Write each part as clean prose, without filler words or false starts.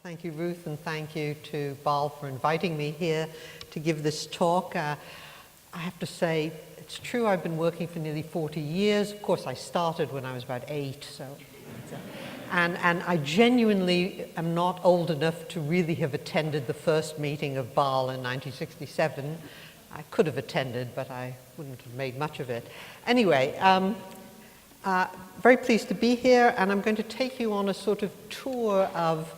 Thank you, Ruth, and thank you to BAAL for inviting me here to give this talk. I have to say, it's true I've been working for nearly 40 years. Of course, I started when I was about 8, so... And I genuinely am not old enough to really have attended the first meeting of BAAL in 1967. I could have attended, but I wouldn't have made much of it. Anyway, very pleased to be here, and I'm going to take you on a sort of tour of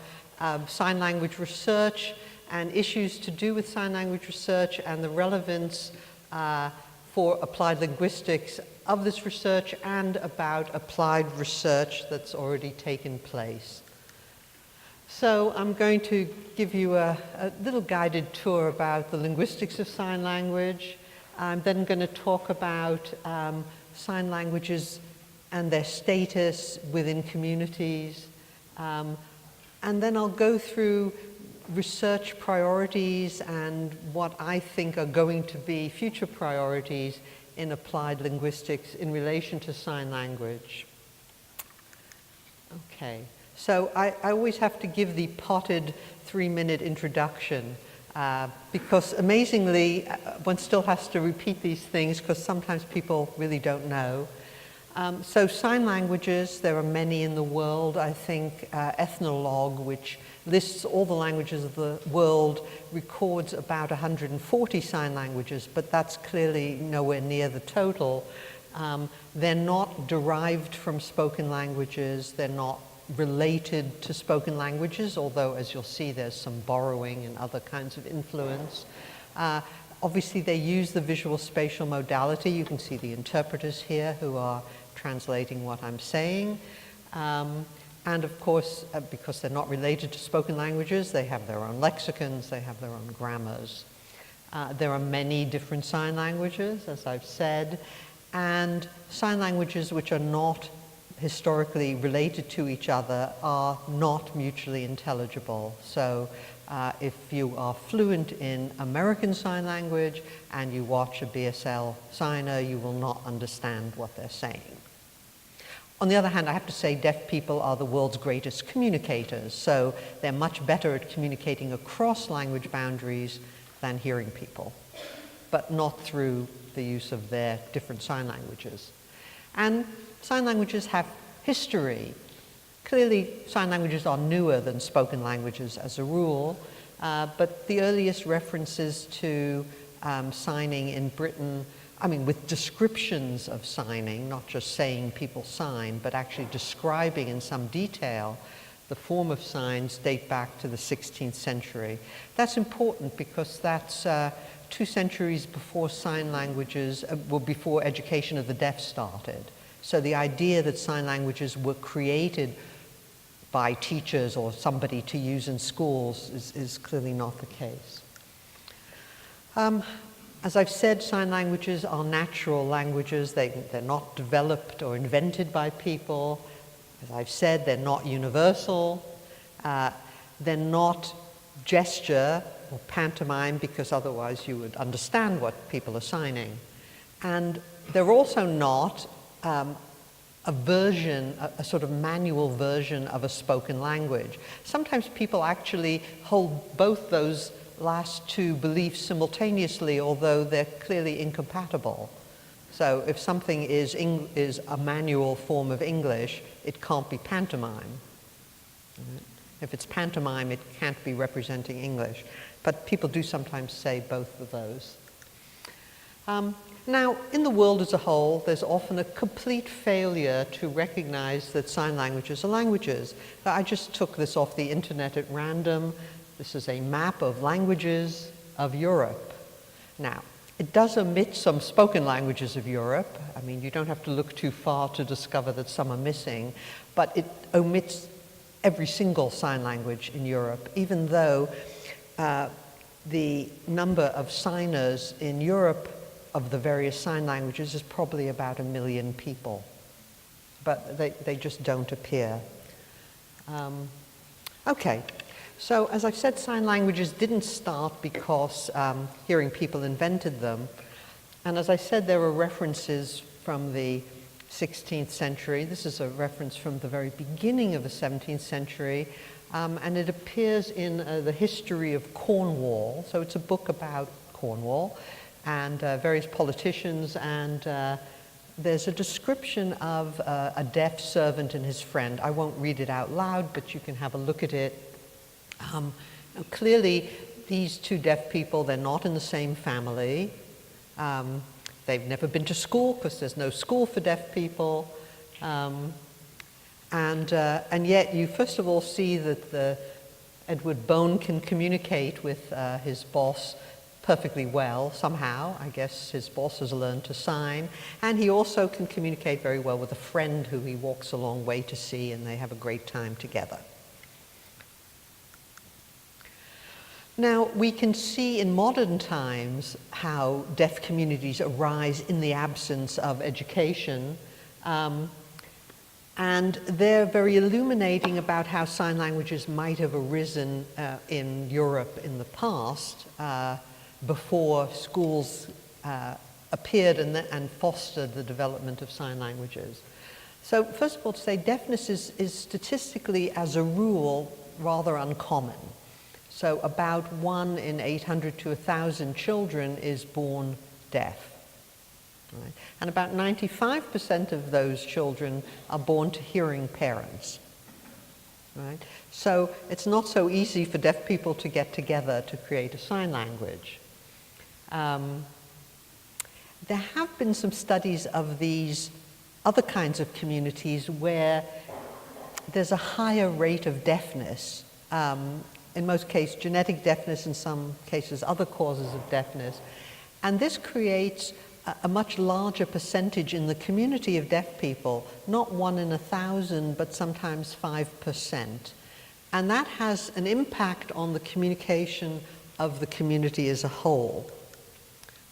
sign language research and issues to do with sign language research and the relevance for applied linguistics of this research and about applied research that's already taken place. So I'm going to give you a little guided tour about the linguistics of sign language. I'm then going to talk about sign languages and their status within communities. And then I'll go through research priorities and what I think are going to be future priorities in applied linguistics in relation to sign language. Okay, so I always have to give the potted 3-minute introduction because amazingly, one still has to repeat these things because sometimes people really don't know. So sign languages, there are many in the world. I think Ethnologue, which lists all the languages of the world, records about 140 sign languages, but that's clearly nowhere near the total. They're not derived from spoken languages. They're not related to spoken languages, although, as you'll see, there's some borrowing and other kinds of influence. Obviously, they use the visual spatial modality. You can see the interpreters here who are translating what I'm saying. And of course, because they're not related to spoken languages, they have their own lexicons, they have their own grammars. There are many different sign languages, as I've said, and sign languages which are not historically related to each other are not mutually intelligible. So if you are fluent in American Sign Language and you watch a BSL signer, you will not understand what they're saying. On the other hand, I have to say deaf people are the world's greatest communicators, so they're much better at communicating across language boundaries than hearing people, but not through the use of their different sign languages. And sign languages have history. Clearly, sign languages are newer than spoken languages as a rule, but the earliest references to signing in Britain, I mean, with descriptions of signing, not just saying people sign, but actually describing in some detail the form of signs, date back to the 16th century. That's important because that's 2 centuries before sign languages, well, before education of the deaf started. So the idea that sign languages were created by teachers or somebody to use in schools is clearly not the case. As I've said, sign languages are natural languages. They're not developed or invented by people. As I've said, they're not universal. They're not gesture or pantomime because otherwise you would understand what people are signing. And they're also not a version, a sort of manual version of a spoken language. Sometimes people actually hold both those last 2 beliefs simultaneously, although they're clearly incompatible. So if something is a manual form of English, it can't be pantomime. If it's pantomime, it can't be representing English. But people do sometimes say both of those. Now, in the world as a whole, there's often a complete failure to recognize that sign languages are languages. I just took this off the internet at random. This is a map of languages of Europe. Now, it does omit some spoken languages of Europe. I mean, you don't have to look too far to discover that some are missing, but it omits every single sign language in Europe, even though the number of signers in Europe of the various sign languages is probably about 1 million people, but they just don't appear. Okay. So, as I've said, sign languages didn't start because hearing people invented them. And as I said, there are references from the 16th century. This is a reference from the very beginning of the 17th century and it appears in the history of Cornwall. So it's a book about Cornwall and various politicians, and there's a description of a deaf servant and his friend. I won't read it out loud, but you can have a look at it. Clearly, these two deaf people, they're not in the same family. They've never been to school because there's no school for deaf people. And yet you first of all see that Edward Bone can communicate with his boss perfectly well somehow. I guess his boss has learned to sign. And he also can communicate very well with a friend who he walks a long way to see, and they have a great time together. Now, we can see in modern times how deaf communities arise in the absence of education. And they're very illuminating about how sign languages might have arisen in Europe in the past before schools appeared and fostered the development of sign languages. So first of all, to say deafness is statistically, as a rule, rather uncommon. So about 1 in 800 to 1,000 children is born deaf. Right? And about 95% of those children are born to hearing parents. Right? So it's not so easy for deaf people to get together to create a sign language. There have been some studies of these other kinds of communities where there's a higher rate of deafness. In most cases, genetic deafness, in some cases, other causes of deafness. And this creates a much larger percentage in the community of deaf people, not 1 in 1,000, but sometimes 5%. And that has an impact on the communication of the community as a whole.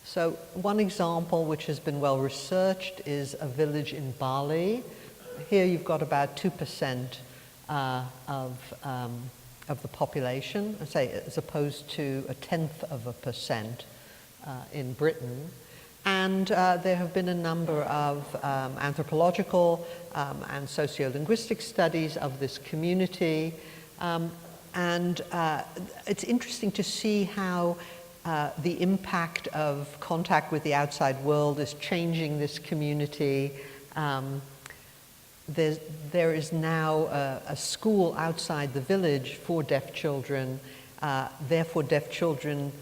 So one example which has been well researched is a village in Bali. Here you've got about 2% of the population, I say, as opposed to 0.1% in Britain. And there have been a number of anthropological and sociolinguistic studies of this community. And it's interesting to see how the impact of contact with the outside world is changing this community. There is now a school outside the village for deaf children. Therefore, deaf children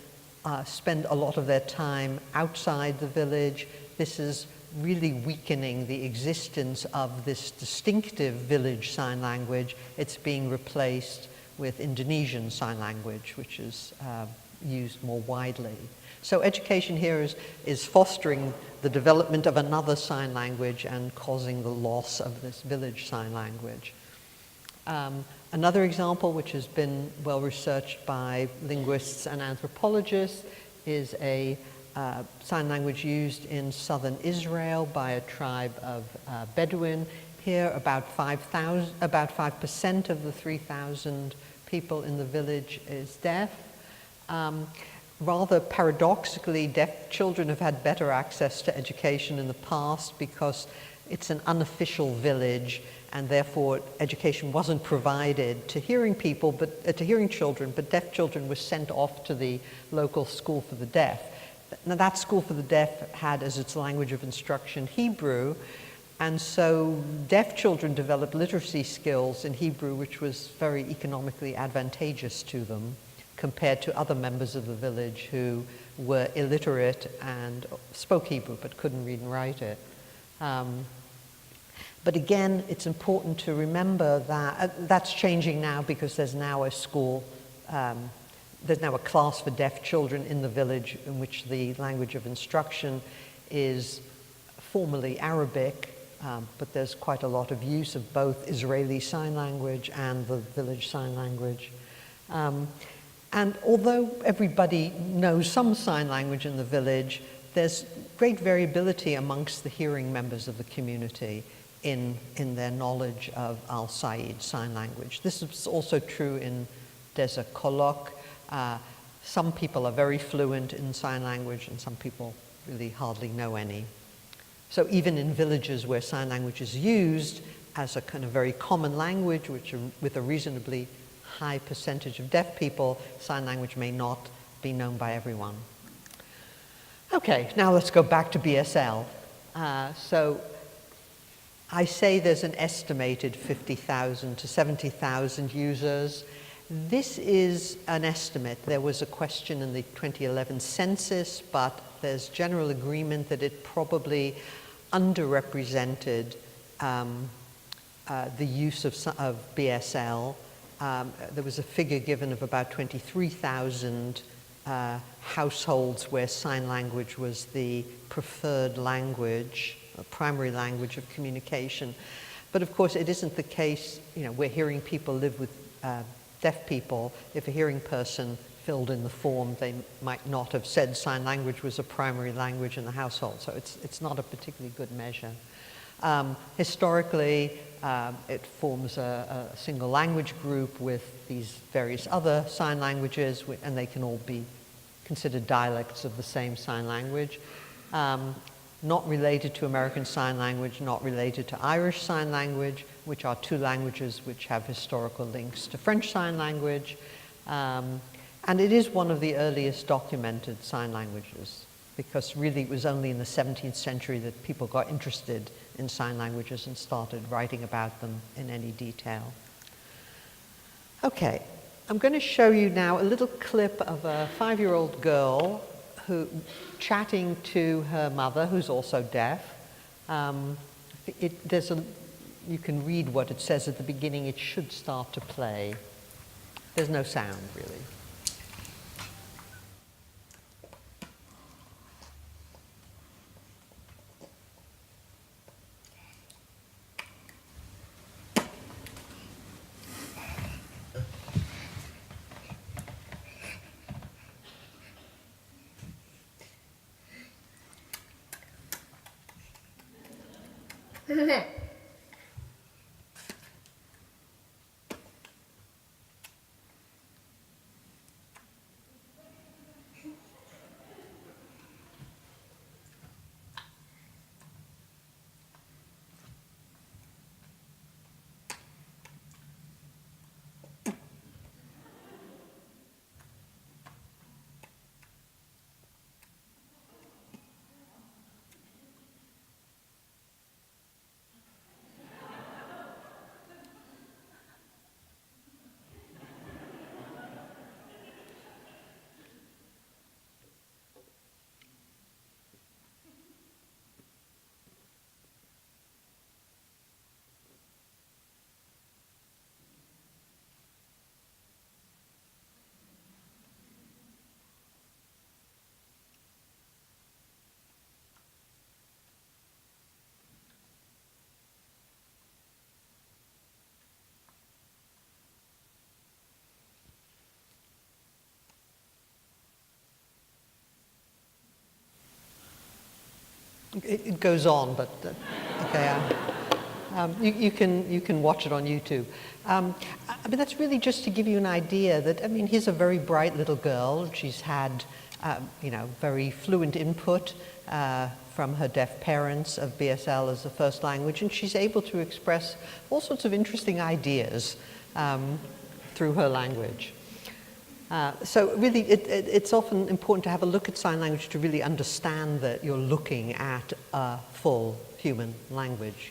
spend a lot of their time outside the village. This is really weakening the existence of this distinctive village sign language. It's being replaced with Indonesian Sign Language, which is used more widely. So education here is fostering the development of another sign language and causing the loss of this village sign language. Another example, which has been well researched by linguists and anthropologists, is a sign language used in southern Israel by a tribe of Bedouin. Here, about 5% of the 3,000 people in the village is deaf. Rather paradoxically, deaf children have had better access to education in the past because it's an unofficial village, and therefore education wasn't provided to hearing people, but to hearing children, but deaf children were sent off to the local school for the deaf. Now that school for the deaf had as its language of instruction Hebrew, and so deaf children developed literacy skills in Hebrew, which was very economically advantageous to them compared to other members of the village who were illiterate and spoke Hebrew but couldn't read and write it. But again, it's important to remember that that's changing now because there's now a school, there's now a class for deaf children in the village in which the language of instruction is formally Arabic, but there's quite a lot of use of both Israeli Sign Language and the village sign language. And although everybody knows some sign language in the village, there's great variability amongst the hearing members of the community in their knowledge of Al-Said sign language. This is also true in Desa Kolok. Some people are very fluent in sign language and some people really hardly know any. So even in villages where sign language is used as a kind of very common language, with a reasonably high percentage of deaf people, sign language may not be known by everyone. Okay, now let's go back to BSL. So I say there's an estimated 50,000 to 70,000 users. This is an estimate. There was a question in the 2011 census, but there's general agreement that it probably underrepresented the use of BSL. There was a figure given of about 23,000 households where sign language was the preferred language, a primary language of communication. But of course, it isn't the case, where hearing people live with deaf people. If a hearing person filled in the form, they might not have said sign language was a primary language in the household. So it's not a particularly good measure. Historically, it forms a single language group with these various other sign languages, and they can all be considered dialects of the same sign language. Not related to American Sign Language, not related to Irish Sign Language, which are two languages which have historical links to French Sign Language. And it is one of the earliest documented sign languages, because really it was only in the 17th century that people got interested in sign languages and started writing about them in any detail. Okay, I'm going to show you now a little clip of a 5-year-old girl who chatting to her mother, who's also deaf. You can read what it says at the beginning. It should start to play. There's no sound, really. It goes on, but okay. You can watch it on YouTube. But that's really just to give you an idea that, here's a very bright little girl. She's had, very fluent input from her deaf parents of BSL as a first language, and she's able to express all sorts of interesting ideas through her language. So really, it's often important to have a look at sign language to really understand that you're looking at a full human language.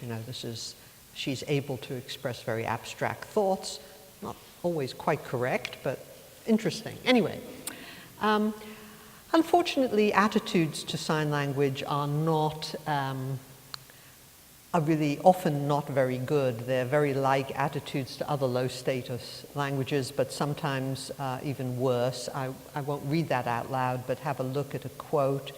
She's able to express very abstract thoughts, not always quite correct, but interesting. Anyway, unfortunately, attitudes to sign language are really often not very good. They're very like attitudes to other low status languages, but sometimes even worse. I won't read that out loud, but have a look at a quote.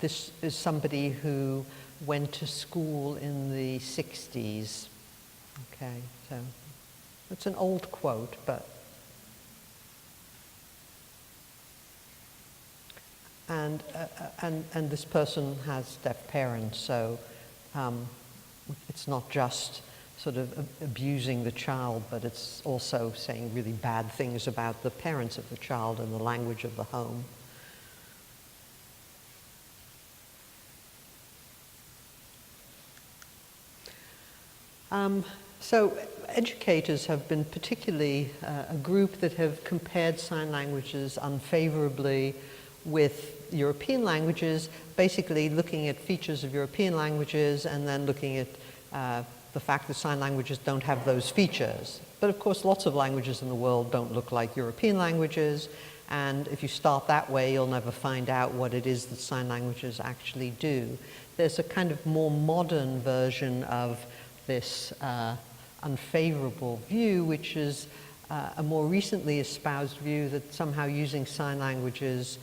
This is somebody who went to school in the 60s. Okay, so it's an old quote, but and this person has deaf parents, so it's not just sort of abusing the child, but it's also saying really bad things about the parents of the child and the language of the home. So educators have been particularly a group that have compared sign languages unfavorably with European languages, basically looking at features of European languages and then looking at the fact that sign languages don't have those features. But of course, lots of languages in the world don't look like European languages, and if you start that way, you'll never find out what it is that sign languages actually do. There's a kind of more modern version of this unfavorable view, which is a more recently espoused view that somehow using sign languages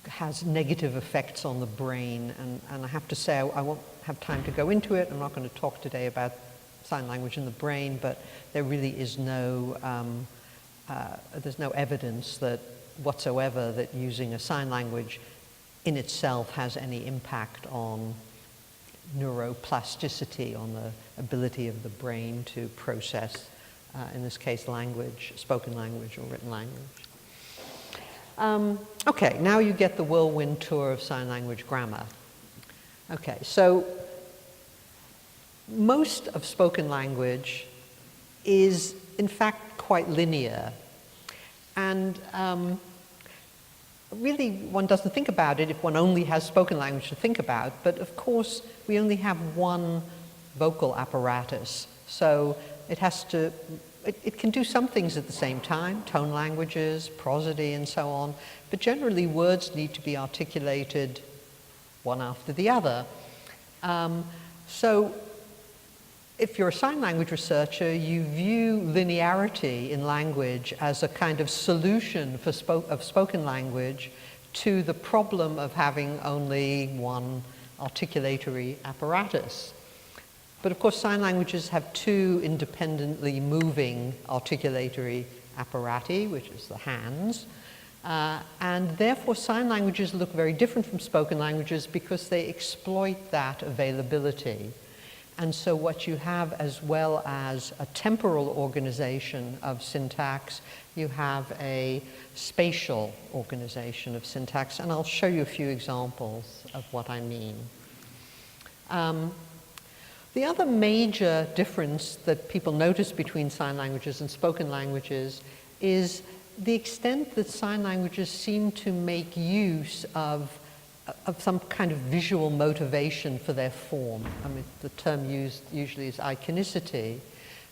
has negative effects on the brain. And I have to say, I won't have time to go into it. I'm not going to talk today about sign language in the brain, but there really is there's no evidence that whatsoever that using a sign language in itself has any impact on neuroplasticity, on the ability of the brain to process, in this case, language, spoken language or written language. Okay, now you get the whirlwind tour of sign language grammar. Okay, so most of spoken language is, in fact, quite linear. And really, one doesn't think about it if one only has spoken language to think about, but of course, we only have one vocal apparatus. So it has to, it can do some things at the same time, tone languages, prosody, and so on, but generally words need to be articulated one after the other. So if you're a sign language researcher, you view linearity in language as a kind of solution for spoken language to the problem of having only one articulatory apparatus. But of course, sign languages have two independently moving articulatory apparati, which is the hands. And therefore, sign languages look very different from spoken languages because they exploit that availability. And so what you have, as well as a temporal organization of syntax, you have a spatial organization of syntax. And I'll show you a few examples of what I mean. The other major difference that people notice between sign languages and spoken languages is the extent that sign languages seem to make use of some kind of visual motivation for their form. I mean, the term used usually is iconicity.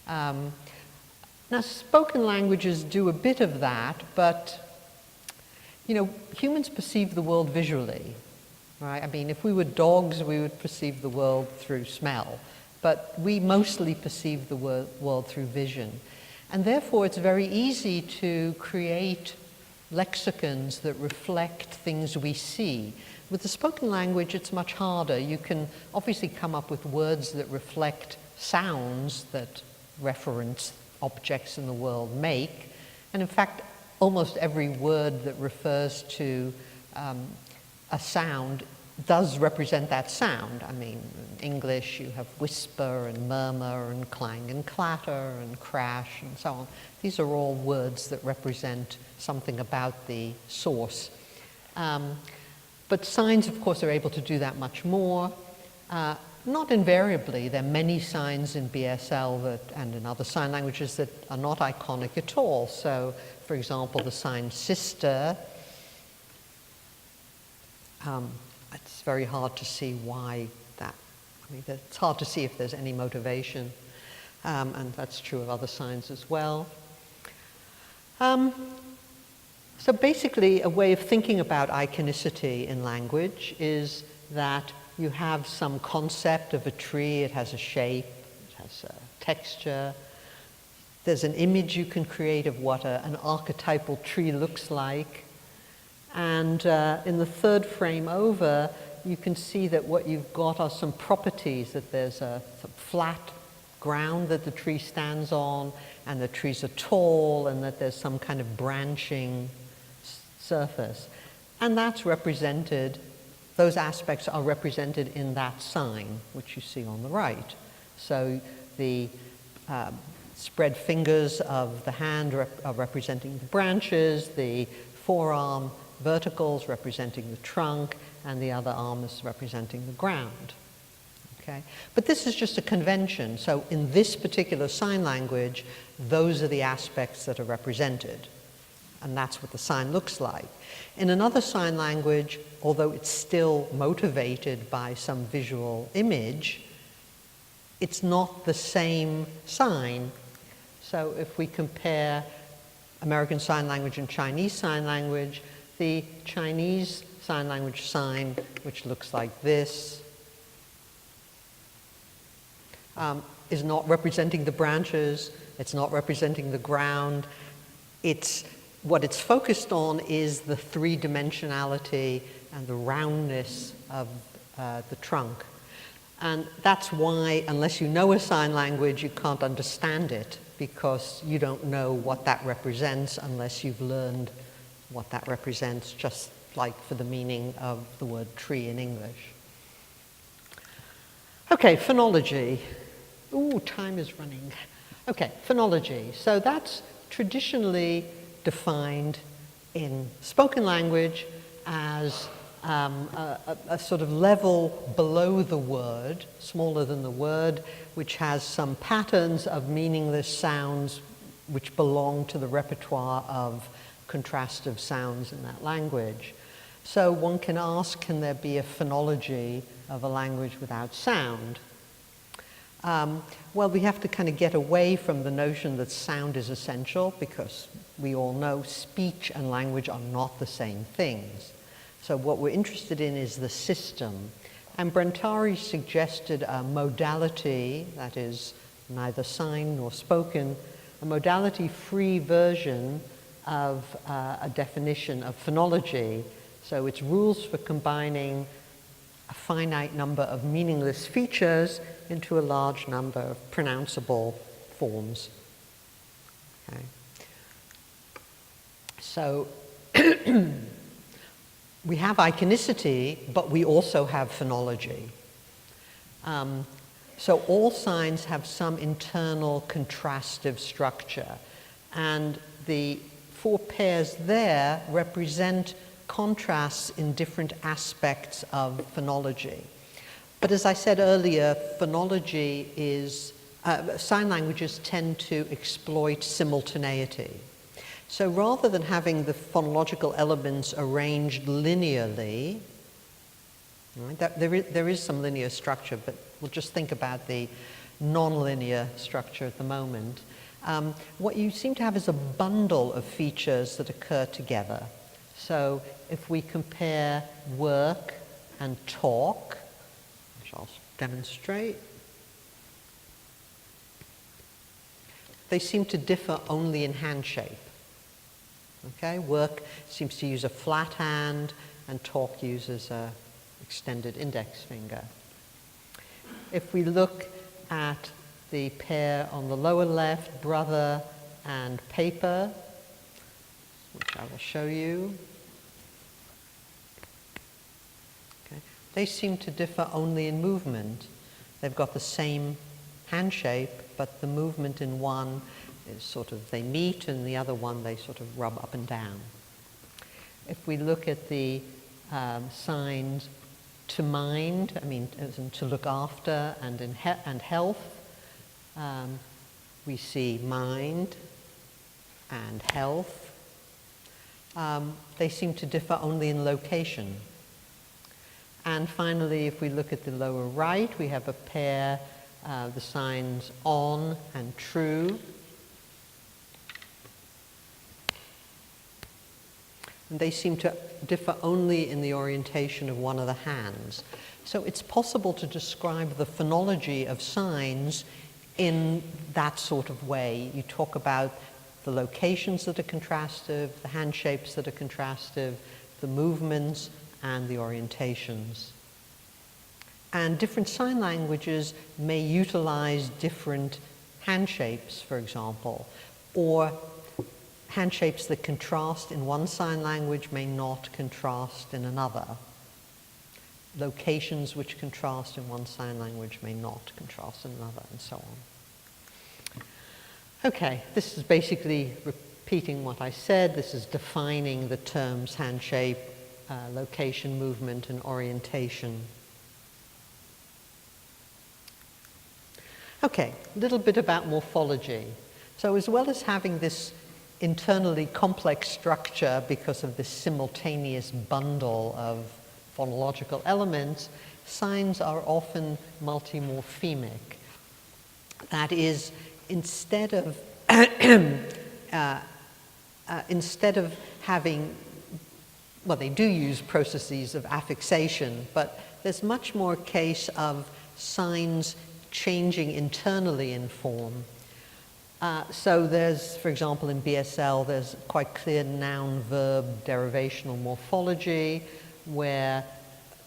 Now, spoken languages do a bit of that, but, you know, humans perceive the world visually, right? I mean, if we were dogs, we would perceive the world through smell, but we mostly perceive the world through vision. And therefore, it's very easy to create lexicons that reflect things we see. With the spoken language, it's much harder. You can obviously come up with words that reflect sounds that reference objects in the world make. And in fact, almost every word that refers to a sound does represent that sound. I mean, in English, you have whisper and murmur and clang and clatter and crash and so on. These are all words that represent something about the source. But signs, of course, are able to do that much more. Not invariably. There are many signs in BSL and in other sign languages that are not iconic at all. So, for example, the sign sister. It's very hard to see why that. I mean, it's hard to see if there's any motivation. And that's true of other signs as well. So basically, a way of thinking about iconicity in language is that you have some concept of a tree. It has a shape, it has a texture. There's an image you can create of what an archetypal tree looks like. And in the third frame over, you can see that what you've got are some properties, that there's some flat ground that the tree stands on, and the trees are tall, and that there's some kind of branching surface. And that's represented, those aspects are represented in that sign, which you see on the right. So the spread fingers of the hand are representing the branches, the forearm verticals representing the trunk, and the other arm is representing the ground. Okay? But this is just a convention. So in this particular sign language, those are the aspects that are represented. And that's what the sign looks like. In another sign language, although it's still motivated by some visual image, it's not the same sign. So if we compare American Sign Language and Chinese Sign Language, the Chinese Sign Language sign, which looks like this, is not representing the branches, it's not representing the ground. What it's focused on is the three-dimensionality and the roundness of the trunk. And that's why, unless you know a sign language, you can't understand it, because you don't know what that represents unless you've learned what that represents, just like for the meaning of the word tree in English. Okay, phonology. Ooh, time is running. Okay, phonology. So that's traditionally defined in spoken language as a sort of level below the word, smaller than the word, which has some patterns of meaningless sounds which belong to the repertoire of contrastive sounds in that language. So one can ask, can there be a phonology of a language without sound? Well, we have to kind of get away from the notion that sound is essential, because we all know speech and language are not the same things. So what we're interested in is the system. And Brentari suggested a modality, that is neither sign nor spoken, a modality-free version of a definition of phonology. So it's rules for combining a finite number of meaningless features into a large number of pronounceable forms. Okay. So we have iconicity, but we also have phonology. So all signs have some internal contrastive structure, and the four pairs there represent contrasts in different aspects of phonology. But as I said earlier, phonology is, sign languages tend to exploit simultaneity. So rather than having the phonological elements arranged linearly, right, there is some linear structure, but we'll just think about the non-linear structure at the moment. What you seem to have is a bundle of features that occur together. So if we compare work and talk, which I'll demonstrate, they seem to differ only in hand shape. Okay, work seems to use a flat hand, and talk uses an extended index finger. If we look at the pair on the lower left, brother and paper, which I will show you, okay, they seem to differ only in movement. They've got the same hand shape, but the movement in one is sort of, they meet, and the other one they sort of rub up and down. If we look at the signs to mind, I mean, as in to look after, and and health, we see mind and health. They seem to differ only in location. And finally, if we look at the lower right, we have a pair, the signs on and true. And they seem to differ only in the orientation of one of the hands. So it's possible to describe the phonology of signs in that sort of way. You talk about the locations that are contrastive, the hand shapes that are contrastive, the movements, and the orientations. And different sign languages may utilize different hand shapes, for example, or hand shapes that contrast in one sign language may not contrast in another. Locations which contrast in one sign language may not contrast in another, and so on. Okay, this is basically repeating what I said. This is defining the terms hand shape, location, movement, and orientation. Okay, a little bit about morphology. So as well as having this internally complex structure because of this simultaneous bundle of phonological elements, signs are often multimorphemic. That is, instead of having, well, they do use processes of affixation, but there's much more a case of signs changing internally in form. So there's, for example, in BSL, there's quite clear noun-verb derivational morphology, where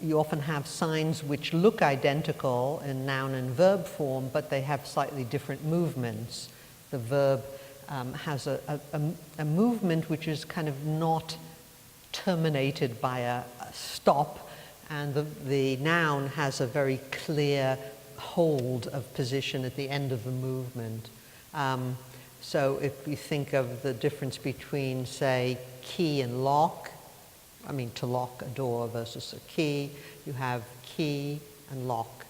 you often have signs which look identical in noun and verb form, but they have slightly different movements. The verb has a movement which is kind of not terminated by a stop, and the noun has a very clear hold of position at the end of the movement. So if we think of the difference between, say, key and lock, I mean, to lock a door versus a key, you have key and lock.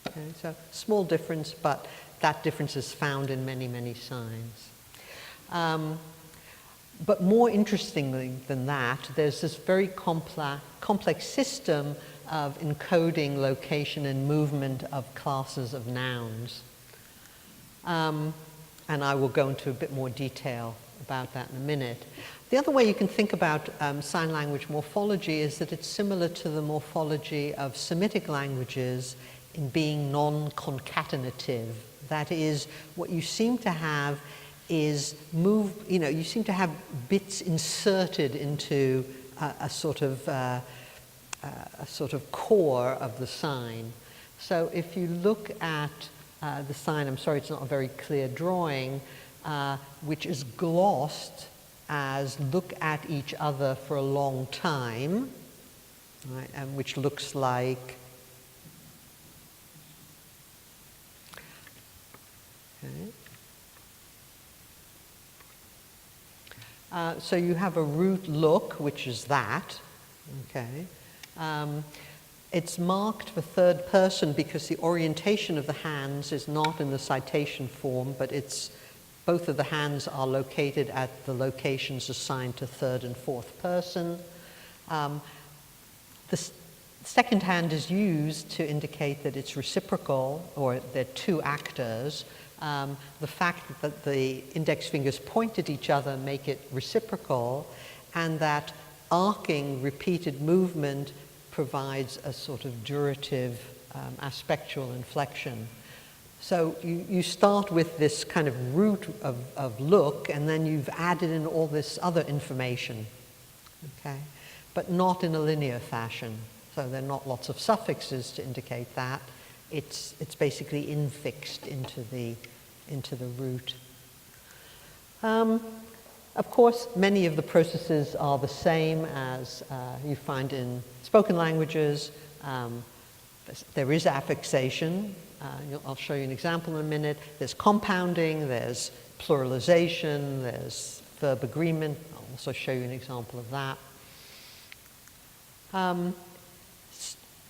Okay, so small difference, but that difference is found in many, many signs. But more interestingly than that, there's this very complex system of encoding location and movement of classes of nouns. And I will go into a bit more detail about that in a minute. The other way you can think about sign language morphology is that it's similar to the morphology of Semitic languages in being non-concatenative. That is, what you seem to have is you seem to have bits inserted into a sort of core of the sign. So if you look at the sign, I'm sorry it's not a very clear drawing, which is glossed as look at each other for a long time, right, and which looks like, okay. So you have a root look, which is that, okay. It's marked for third person because the orientation of the hands is not in the citation form, but both of the hands are located at the locations assigned to third and fourth person. The second hand is used to indicate that it's reciprocal, or there are two actors. The fact that the index fingers point at each other make it reciprocal, and that arcing repeated movement provides a sort of durative aspectual inflection. So you start with this kind of root of look, and then you've added in all this other information, okay? But not in a linear fashion. So there are not lots of suffixes to indicate that. It's basically infixed into the root. Of course, many of the processes are the same as you find in spoken languages. There is affixation. I'll show you an example in a minute. There's compounding, there's pluralization, there's verb agreement. I'll also show you an example of that.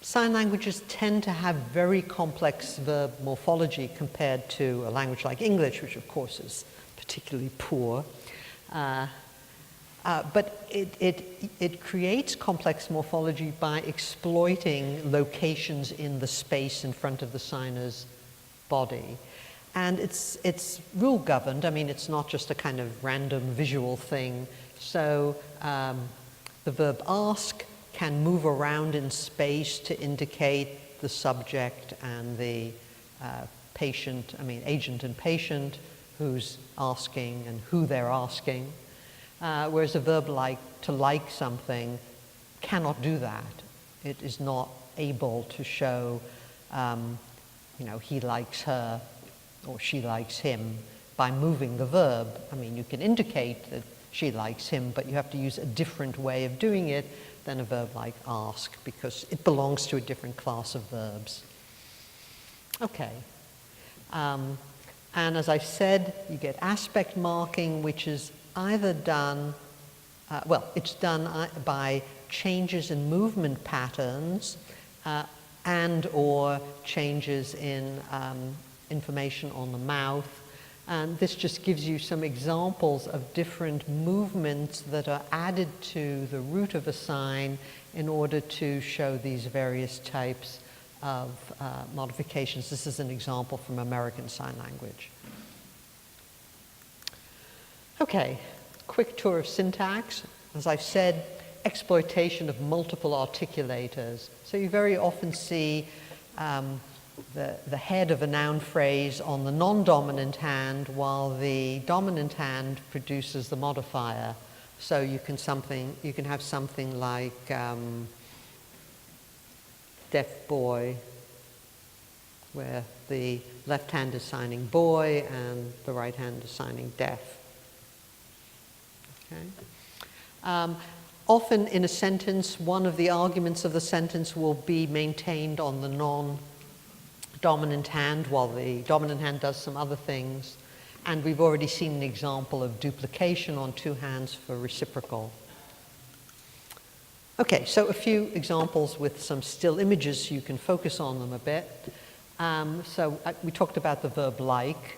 Sign languages tend to have very complex verb morphology compared to a language like English, which of course is particularly poor. But it creates complex morphology by exploiting locations in the space in front of the signer's body. And it's rule governed. I mean, it's not just a kind of random visual thing. So the verb ask can move around in space to indicate the subject and the agent and patient, who's asking and who they're asking. Whereas a verb like to like something cannot do that. It is not able to show, he likes her or she likes him by moving the verb. I mean, you can indicate that she likes him, but you have to use a different way of doing it than a verb like ask, because it belongs to a different class of verbs. Okay. And as I said, you get aspect marking, which is either done, it's done by changes in movement patterns and or changes in information on the mouth. And this just gives you some examples of different movements that are added to the root of a sign in order to show these various types of modifications. This is an example from American Sign Language. Okay, quick tour of syntax. As I've said, exploitation of multiple articulators. So you very often see the head of a noun phrase on the non-dominant hand while the dominant hand produces the modifier. So you can have something like deaf boy, where the left hand is signing boy and the right hand is signing deaf. Okay. Often in a sentence, one of the arguments of the sentence will be maintained on the non-dominant hand while the dominant hand does some other things. And we've already seen an example of duplication on two hands for reciprocal. Okay, so a few examples with some still images so you can focus on them a bit. We talked about the verb like.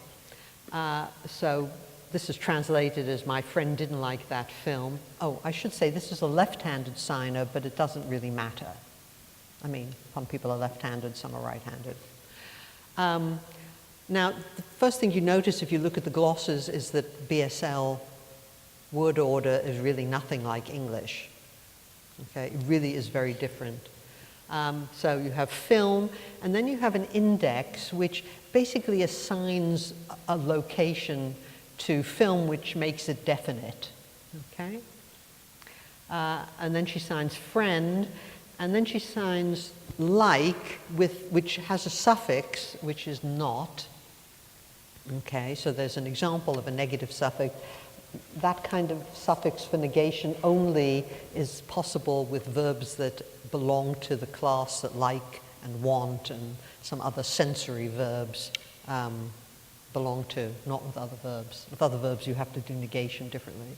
So this is translated as my friend didn't like that film. Oh, I should say this is a left-handed signer, but it doesn't really matter. I mean, some people are left-handed, some are right-handed. Now, the first thing you notice if you look at the glosses is that BSL word order is really nothing like English. Okay, it really is very different. So you have film, and then you have an index, which basically assigns a location to film, which makes it definite. Okay? And then she signs friend, and then she signs like, which has a suffix, which is not. Okay, so there's an example of a negative suffix. That kind of suffix for negation only is possible with verbs that belong to the class that like and want and some other sensory verbs belong to, not with other verbs. With other verbs, you have to do negation differently.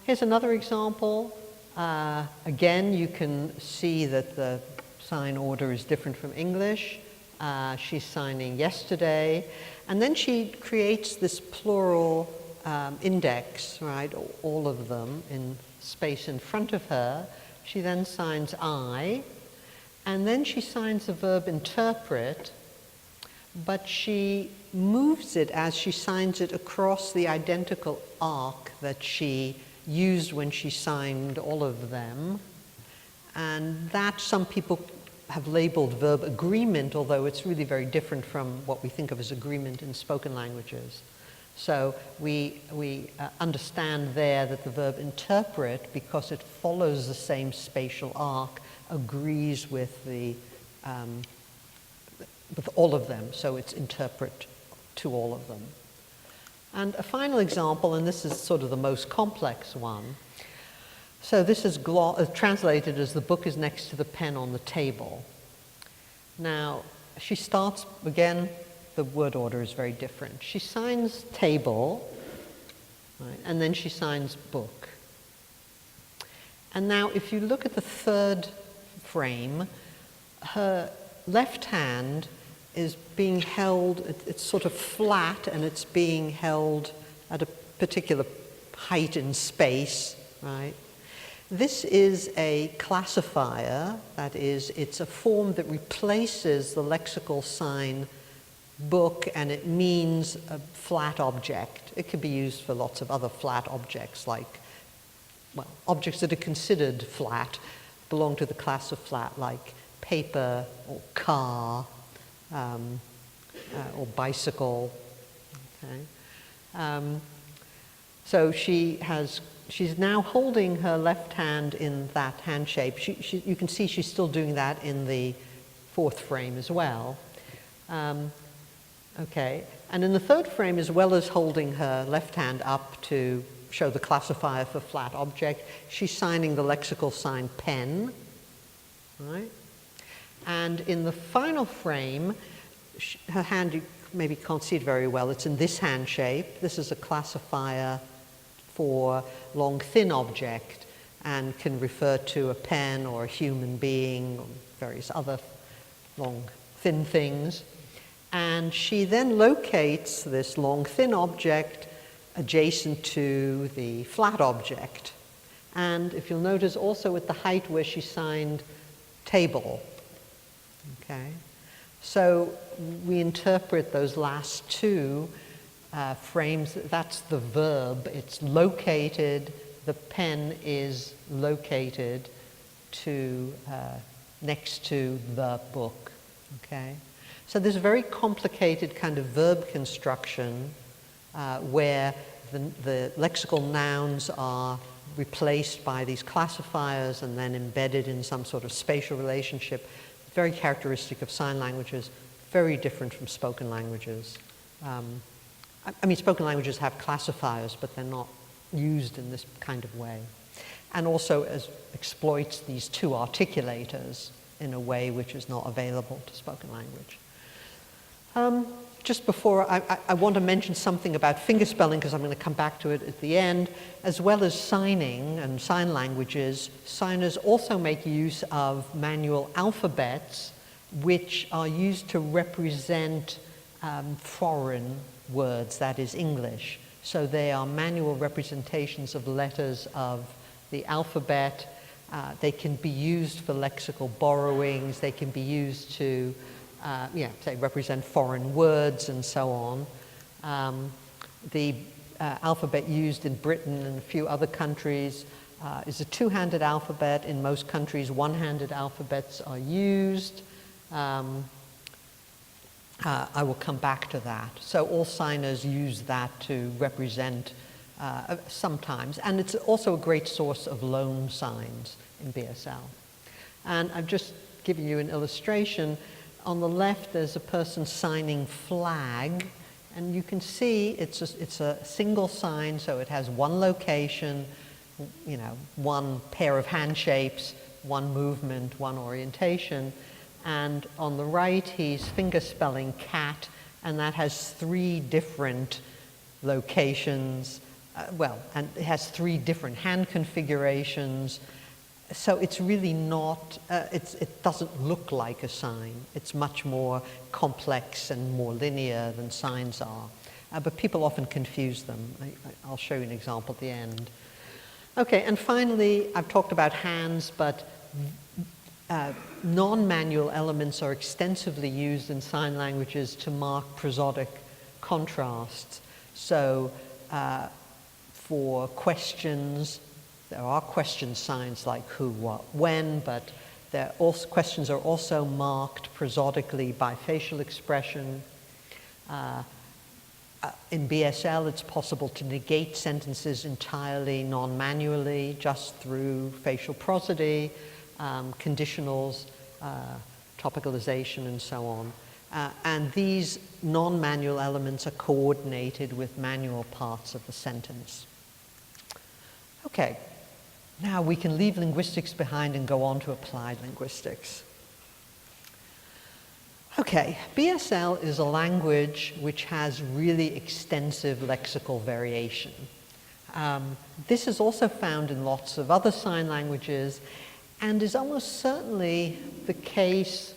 Here's another example. Again, you can see that the sign order is different from English. She's signing yesterday. And then she creates this plural index, right, all of them in space in front of her. She then signs I. And then she signs the verb interpret, but she moves it as she signs it across the identical arc that she used when she signed all of them. And that some people have labeled verb agreement, although it's really very different from what we think of as agreement in spoken languages. So we understand there that the verb interpret, because it follows the same spatial arc, agrees with with all of them. So it's interpret to all of them. And a final example, and this is sort of the most complex one. So this is translated as the book is next to the pen on the table. Now, she starts, again, the word order is very different. She signs table, right, and then she signs book. And now, if you look at the third frame, her left hand is being held, it's sort of flat, and it's being held at a particular height in space, right? This is a classifier, that is, it's a form that replaces the lexical sign book, and it means a flat object. It could be used for lots of other flat objects, like, well, objects that are considered flat belong to the class of flat, like paper or car or bicycle. Okay. So she's now holding her left hand in that hand shape. You can see she's still doing that in the fourth frame as well. Okay, and in the third frame, as well as holding her left hand up to show the classifier for flat object, she's signing the lexical sign pen, right? And in the final frame, her hand, you maybe can't see it very well, it's in this hand shape. This is a classifier for long, thin object. and can refer to a pen or a human being or various other long, thin things. And she then locates this long, thin object adjacent to the flat object. And if you'll notice also at the height where she signed table, okay? So we interpret those last two frames, that's the verb, it's located, the pen is located to, next to the book, okay? So there's a very complicated kind of verb construction where the lexical nouns are replaced by these classifiers and then embedded in some sort of spatial relationship, very characteristic of sign languages, very different from spoken languages. I mean, spoken languages have classifiers, but they're not used in this kind of way. And also exploits these two articulators in a way which is not available to spoken language. Just before, I want to mention something about fingerspelling because I'm going to come back to it at the end. As well as signing and sign languages, signers also make use of manual alphabets which are used to represent foreign words, that is English. So they are manual representations of letters of the alphabet. They can be used for lexical borrowings. They can be used to say represent foreign words and so on. The alphabet used in Britain and a few other countries is a two-handed alphabet. In most countries, one-handed alphabets are used. I will come back to that. So all signers use that to represent sometimes, and it's also a great source of loan signs in BSL. And I've just given you an illustration. On the left, there's a person signing flag, and you can see it's a single sign, so it has one location, you know, one pair of hand shapes, one movement, one orientation. And on the right, he's finger spelling cat, and that has three different locations. And it has three different hand configurations. So it's really not, it doesn't look like a sign. It's much more complex and more linear than signs are. But people often confuse them. I'll show you an example at the end. Okay, and finally, I've talked about hands, but non-manual elements are extensively used in sign languages to mark prosodic contrasts. So for questions, there are question signs like who, what, when, but questions are also marked prosodically by facial expression. In BSL, it's possible to negate sentences entirely non-manually, just through facial prosody, conditionals, topicalization, and so on. And these non-manual elements are coordinated with manual parts of the sentence. Okay. Now we can leave linguistics behind and go on to applied linguistics. Okay, BSL is a language which has really extensive lexical variation. This is also found in lots of other sign languages and is almost certainly the case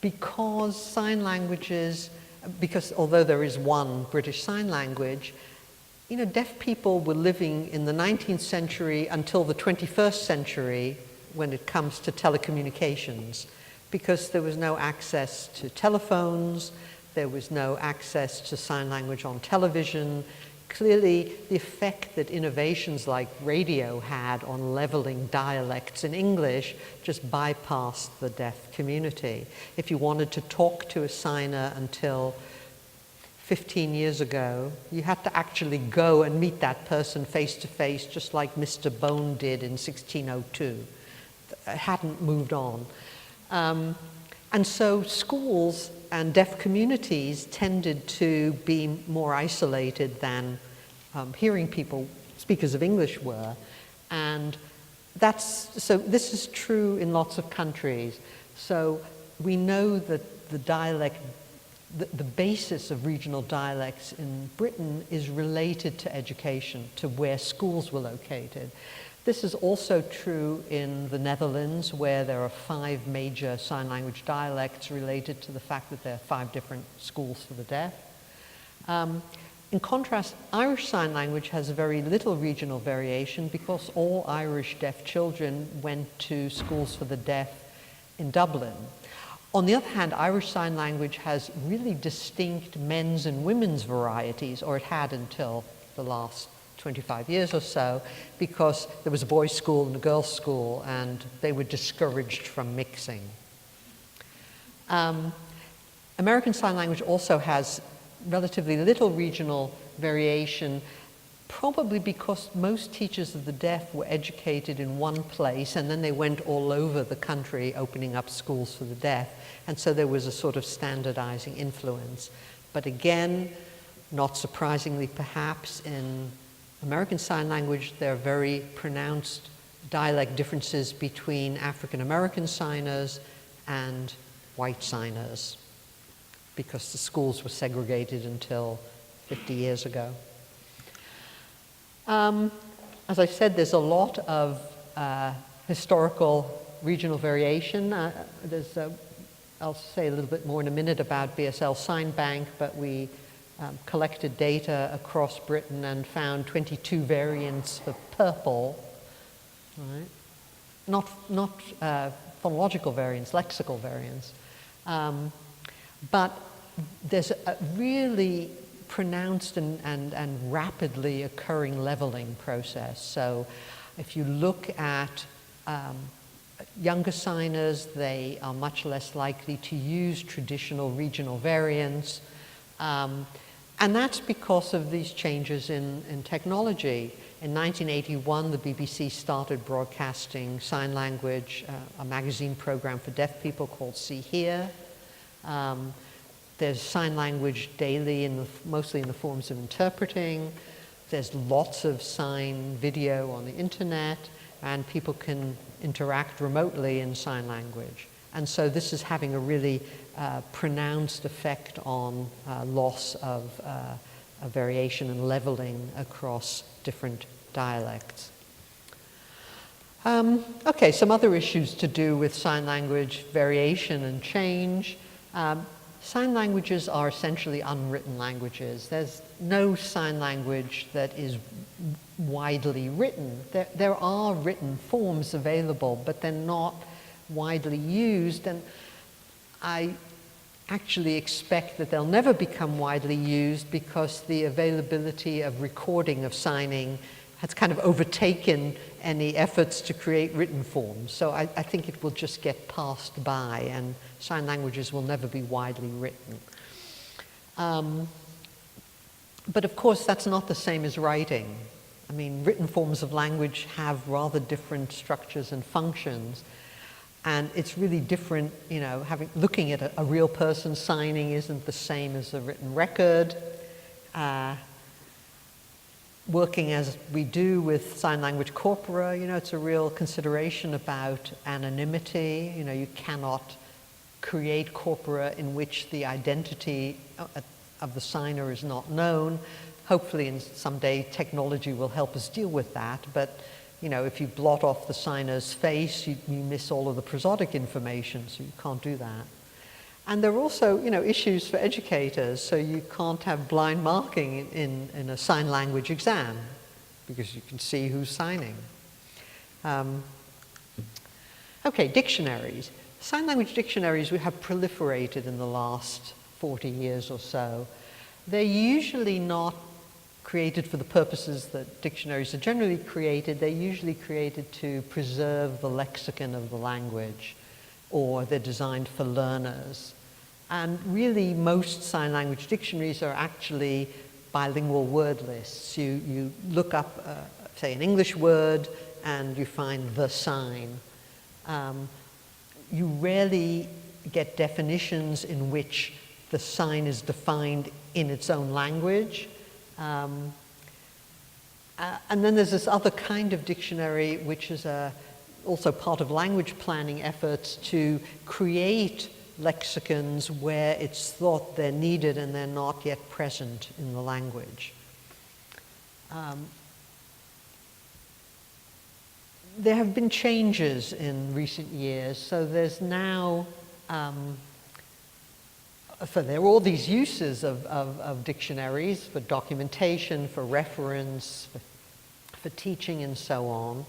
because sign languages, because although there is one British Sign Language, you know, deaf people were living in the 19th century until the 21st century when it comes to telecommunications, because there was no access to telephones, there was no access to sign language on television. Clearly, the effect that innovations like radio had on leveling dialects in English just bypassed the deaf community. If you wanted to talk to a signer until 15 years ago, you had to actually go and meet that person face to face, just like Mr. Bone did in 1602. It hadn't moved on. And so schools and deaf communities tended to be more isolated than hearing people, speakers of English, were. And so this is true in lots of countries. So we know that the dialect, the basis of regional dialects in Britain is related to education, to where schools were located. This is also true in the Netherlands, where there are 5 major sign language dialects related to the fact that there are 5 different schools for the deaf. In contrast, Irish Sign Language has very little regional variation because all Irish deaf children went to schools for the deaf in Dublin. On the other hand, Irish Sign Language has really distinct men's and women's varieties, or it had until the last 25 years or so, because there was a boys' school and a girls' school, and they were discouraged from mixing. American Sign Language also has relatively little regional variation, probably because most teachers of the deaf were educated in one place and then they went all over the country opening up schools for the deaf, and so there was a sort of standardizing influence. But again, not surprisingly perhaps, in American Sign Language there are very pronounced dialect differences between African American signers and white signers, because the schools were segregated until 50 years ago. As I said, there's a lot of historical regional variation. I'll say a little bit more in a minute about BSL Sign Bank, but we collected data across Britain and found 22 variants of purple, right? Not phonological variants, lexical variants. But there's a really pronounced and rapidly occurring leveling process. So if you look at younger signers, they are much less likely to use traditional regional variants. And that's because of these changes in technology. In 1981, the BBC started broadcasting sign language, a magazine program for deaf people called See Here. There's sign language daily, mostly in the forms of interpreting. There's lots of sign video on the internet, and people can interact remotely in sign language. And so this is having a really pronounced effect on loss of a variation and leveling across different dialects. Okay, some other issues to do with sign language variation and change. Sign languages are essentially unwritten languages. There's no sign language that is widely written. There are written forms available, but they're not widely used, and I actually expect that they'll never become widely used because the availability of recording of signing has kind of overtaken any efforts to create written forms. So I think it will just get passed by, and sign languages will never be widely written. But of course, that's not the same as writing. I mean, written forms of language have rather different structures and functions. And it's really different, you know, looking at a real person signing isn't the same as a written record. Working as we do with sign language corpora, you know, it's a real consideration about anonymity. You know, you cannot create corpora in which the identity of the signer is not known. Hopefully, someday technology will help us deal with that. But, you know, if you blot off the signer's face, you miss all of the prosodic information, so you can't do that. And there are also, you know, issues for educators, so you can't have blind marking in a sign language exam because you can see who's signing. Okay, dictionaries. Sign language dictionaries have proliferated in the last 40 years or so. They're usually not created for the purposes that dictionaries are generally created. They're usually created to preserve the lexicon of the language, or they're designed for learners. And really, most sign language dictionaries are actually bilingual word lists. You look up, say, an English word, and you find the sign. You rarely get definitions in which the sign is defined in its own language. And then there's this other kind of dictionary, which is also part of language planning efforts to create lexicons where it's thought they're needed and they're not yet present in the language. there have been changes in recent years. So there's now, there are all these uses of dictionaries for documentation, for reference, for teaching, and so on.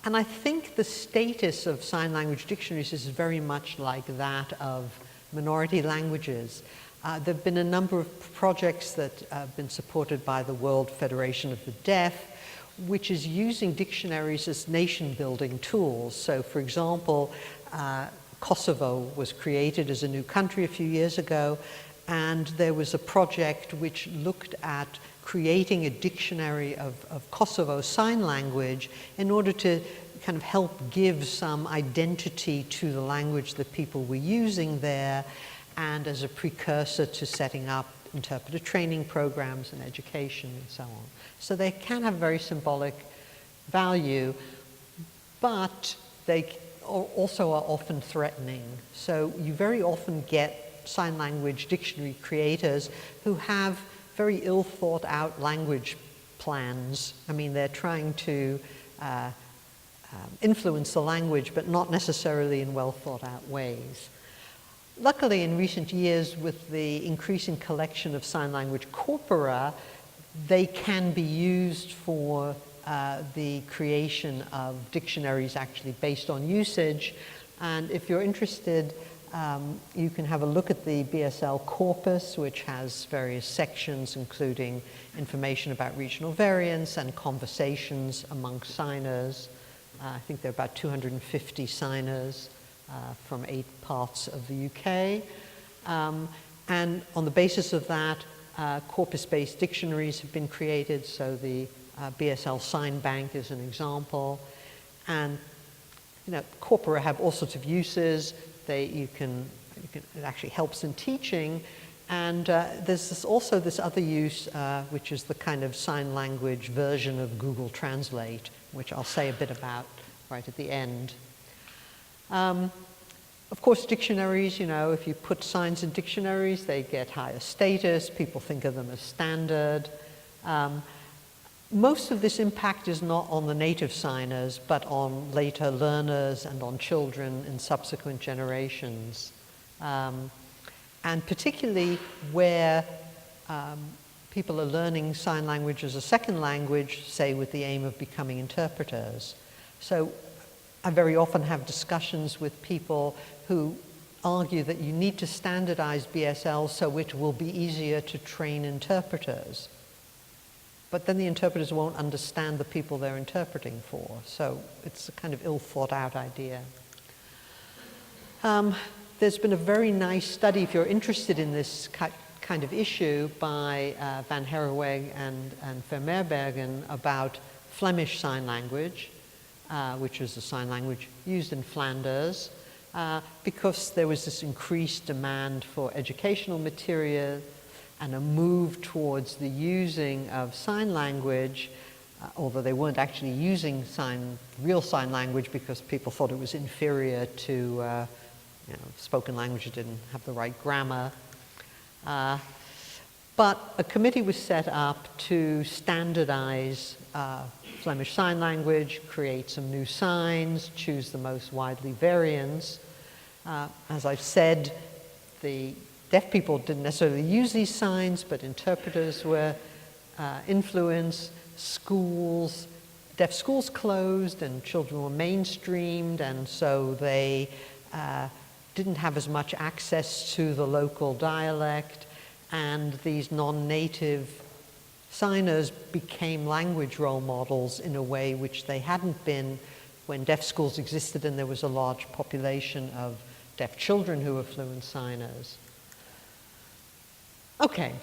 And I think the status of sign language dictionaries is very much like that of minority languages. There have been a number of projects that have been supported by the World Federation of the Deaf, which is using dictionaries as nation-building tools. So, for example, Kosovo was created as a new country a few years ago, and there was a project which looked at creating a dictionary of Kosovo Sign Language in order to kind of help give some identity to the language that people were using there, and as a precursor to setting up interpreter training programs and education and so on. So they can have very symbolic value, but they also are often threatening. So you very often get sign language dictionary creators who have very ill thought out language plans. I mean, they're trying to influence the language, but not necessarily in well thought out ways. Luckily, in recent years, with the increasing collection of sign language corpora, they can be used for the creation of dictionaries actually based on usage. And if you're interested, you can have a look at the BSL corpus, which has various sections, including information about regional variants and conversations among signers. I think there are about 250 signers from 8 parts of the UK. And on the basis of that, corpus-based dictionaries have been created. So the BSL Sign Bank is an example. And corpora have all sorts of uses. It actually helps in teaching. And there's also this other use, which is the kind of sign language version of Google Translate, which I'll say a bit about right at the end. Of course, dictionaries, if you put signs in dictionaries, they get higher status. People think of them as standard. Most of this impact is not on the native signers, but on later learners and on children in subsequent generations. And particularly where people are learning sign language as a second language, say with the aim of becoming interpreters. So I very often have discussions with people who argue that you need to standardize BSL so it will be easier to train interpreters. But then the interpreters won't understand the people they're interpreting for. So it's a kind of ill thought out idea. There's been a very nice study, if you're interested in this kind of issue, by Van Herreweg and Vermeerbergen about Flemish Sign Language, which is a sign language used in Flanders, because there was this increased demand for educational material and a move towards the using of sign language, although they weren't actually using real sign language because people thought it was inferior to spoken language that didn't have the right grammar. But a committee was set up to standardize Flemish Sign Language, create some new signs, choose the most widely variants. As I've said, the deaf people didn't necessarily use these signs, but interpreters were influenced. Deaf schools closed and children were mainstreamed, and so they didn't have as much access to the local dialect, and these non-native signers became language role models in a way which they hadn't been when deaf schools existed and there was a large population of deaf children who were fluent signers. Okay,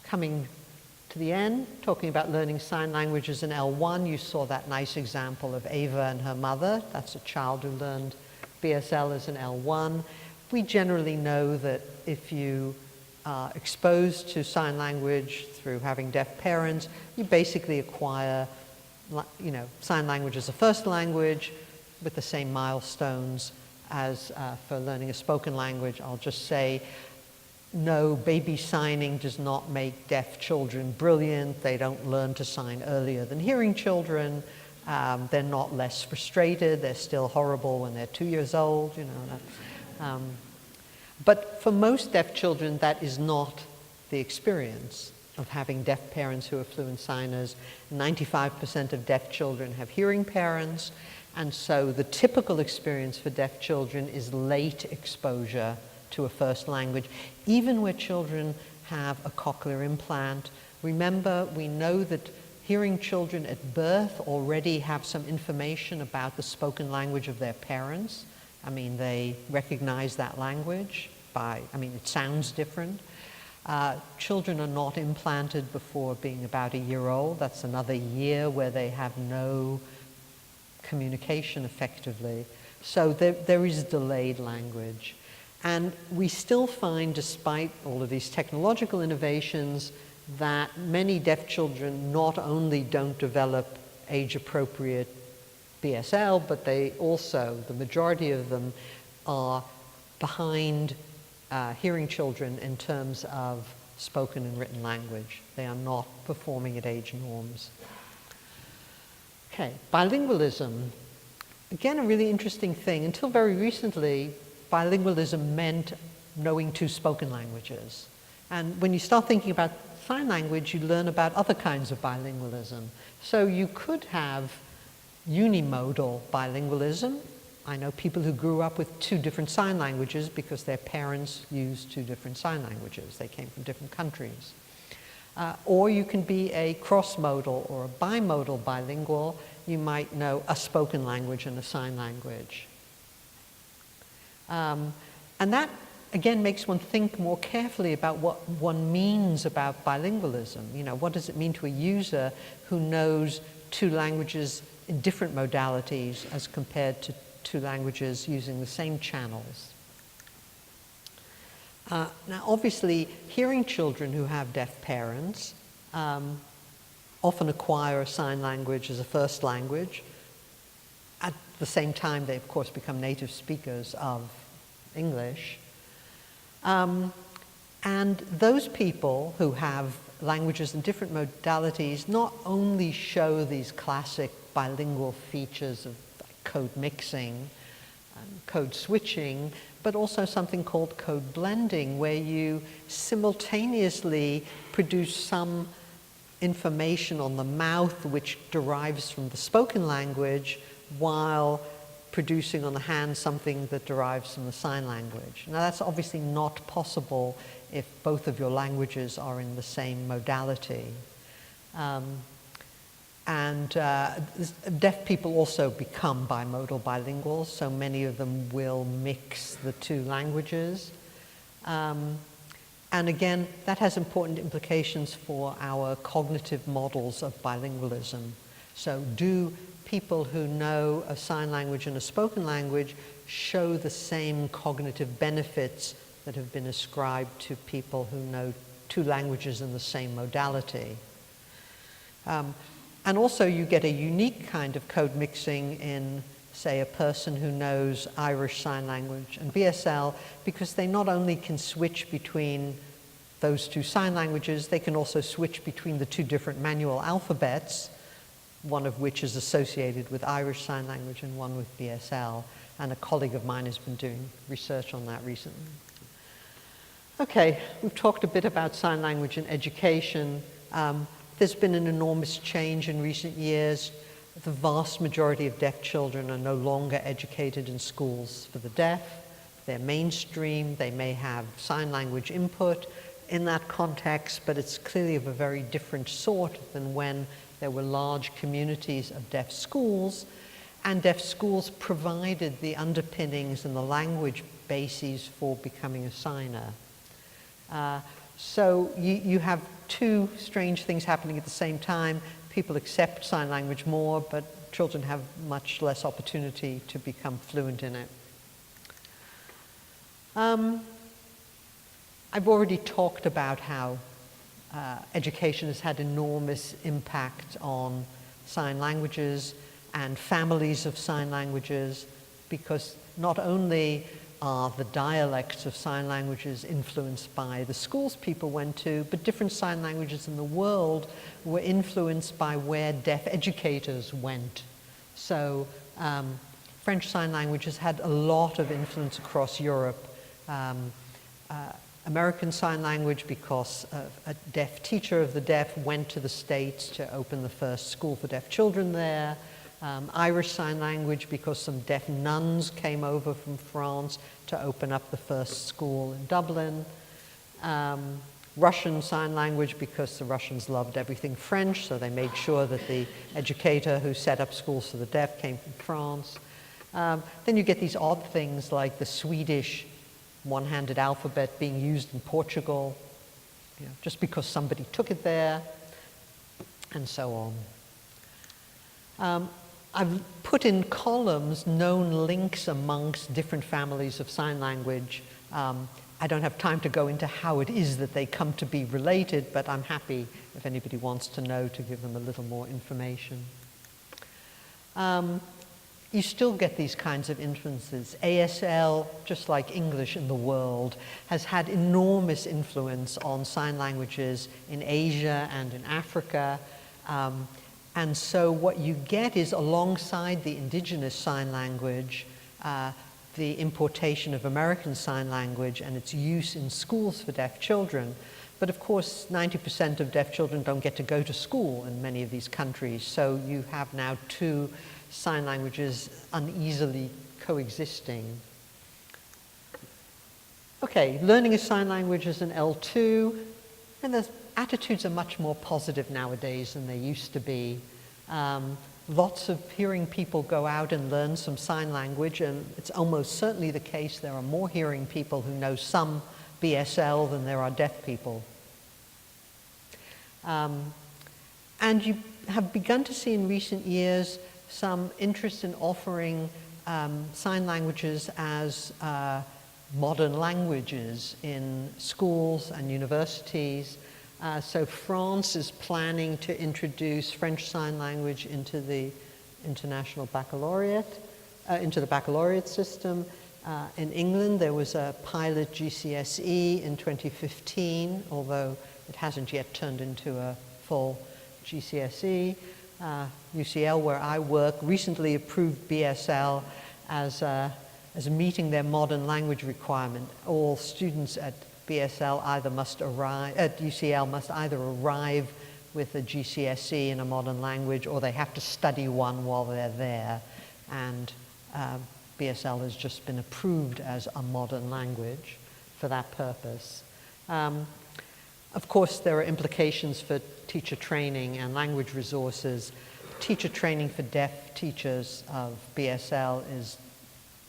coming to the end, talking about learning sign languages in L1, you saw that nice example of Ava and her mother. That's a child who learned BSL as an L1. We generally know that if you are exposed to sign language through having deaf parents, you basically acquire, sign language as a first language with the same milestones as for learning a spoken language. I'll just say, no, baby signing does not make deaf children brilliant. They don't learn to sign earlier than hearing children. They're not less frustrated. They're still horrible when they're 2 years old, you know. But for most deaf children, that is not the experience of having deaf parents who are fluent signers. 95% of deaf children have hearing parents, and so the typical experience for deaf children is late exposure to a first language, even where children have a cochlear implant. Remember, we know that hearing children at birth already have some information about the spoken language of their parents. I mean, they recognize that language it sounds different. Children are not implanted before being about a year old. That's another year where they have no communication effectively. So there is delayed language. And we still find, despite all of these technological innovations, that many deaf children not only don't develop age-appropriate BSL, but they also, the majority of them, are behind hearing children in terms of spoken and written language. They are not performing at age norms. Okay, bilingualism. Again, a really interesting thing. Until very recently, bilingualism meant knowing 2 spoken languages. And when you start thinking about sign language, you learn about other kinds of bilingualism. So you could have unimodal bilingualism. I know people who grew up with 2 different sign languages because their parents used 2 different sign languages. They came from different countries. Or you can be a cross-modal or a bimodal bilingual. You might know a spoken language and a sign language. And that, again, makes one think more carefully about what one means about bilingualism. You know, what does it mean to a user who knows 2 languages in different modalities as compared to 2 languages using the same channels? Now, obviously, hearing children who have deaf parents often acquire a sign language as a first language. At the same time, they, of course, become native speakers of English. And those people who have languages in different modalities not only show these classic bilingual features of code mixing and code switching, but also something called code blending, where you simultaneously produce some information on the mouth which derives from the spoken language while producing on the hand something that derives from the sign language. Now, that's obviously not possible if both of your languages are in the same modality. Deaf people also become bimodal bilinguals, so many of them will mix the 2 languages. And again, that has important implications for our cognitive models of bilingualism. So do people who know a sign language and a spoken language show the same cognitive benefits that have been ascribed to people who know 2 languages in the same modality? And also you get a unique kind of code mixing in, say, a person who knows Irish Sign Language and BSL, because they not only can switch between those 2 sign languages, they can also switch between the 2 different manual alphabets, one of which is associated with Irish Sign Language and one with BSL. And a colleague of mine has been doing research on that recently. Okay, we've talked a bit about sign language in education. There's been an enormous change in recent years. The vast majority of deaf children are no longer educated in schools for the deaf. They're mainstream. They may have sign language input in that context, but it's clearly of a very different sort than when there were large communities of deaf schools, and deaf schools provided the underpinnings and the language bases for becoming a signer. So you have 2 strange things happening at the same time. People accept sign language more, but children have much less opportunity to become fluent in it. I've already talked about how education has had enormous impact on sign languages and families of sign languages, because not only are the dialects of sign languages influenced by the schools people went to, but different sign languages in the world were influenced by where deaf educators went So French Sign Language has had a lot of influence across Europe. American Sign Language, because a deaf teacher of the deaf went to the States to open the first school for deaf children there. Irish Sign Language, because some deaf nuns came over from France to open up the first school in Dublin. Russian Sign Language, because the Russians loved everything French, so they made sure that the educator who set up schools for the deaf came from France. Then you get these odd things like the Swedish one-handed alphabet being used in Portugal, just because somebody took it there, and so on. I've put in columns known links amongst different families of sign language. I don't have time to go into how it is that they come to be related, but I'm happy if anybody wants to know to give them a little more information. You still get these kinds of influences. ASL, just like English in the world, has had enormous influence on sign languages in Asia and in Africa. And so what you get is, alongside the indigenous sign language, the importation of American Sign Language and its use in schools for deaf children. But of course, 90% of deaf children don't get to go to school in many of these countries. So you have now two sign languages uneasily coexisting. Okay, learning a sign language is an L2, and the attitudes are much more positive nowadays than they used to be. Lots of hearing people go out and learn some sign language, and it's almost certainly the case there are more hearing people who know some BSL than there are deaf people. And you have begun to see in recent years some interest in offering sign languages as modern languages in schools and universities. So France is planning to introduce French Sign Language into the international baccalaureate, into the baccalaureate system. In England, there was a pilot GCSE in 2015, although it hasn't yet turned into a full GCSE. UCL, where I work, recently approved BSL as meeting their modern language requirement. All students at BSL at UCL must either arrive with a GCSE in a modern language, or they have to study one while they're there. And BSL has just been approved as a modern language for that purpose. Of course, there are implications for teacher training and language resources. Teacher training for deaf teachers of BSL is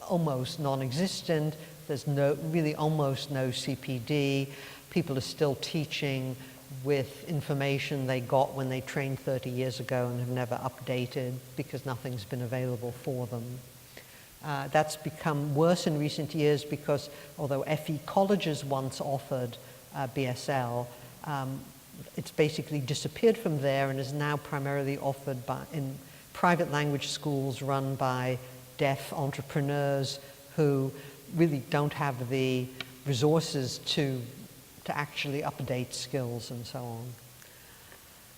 almost non-existent. There's really almost no CPD. People are still teaching with information they got when they trained 30 years ago and have never updated because nothing's been available for them. That's become worse in recent years because although FE colleges once offered BSL, it's basically disappeared from there and is now primarily offered in private language schools run by deaf entrepreneurs who really don't have the resources to actually update skills and so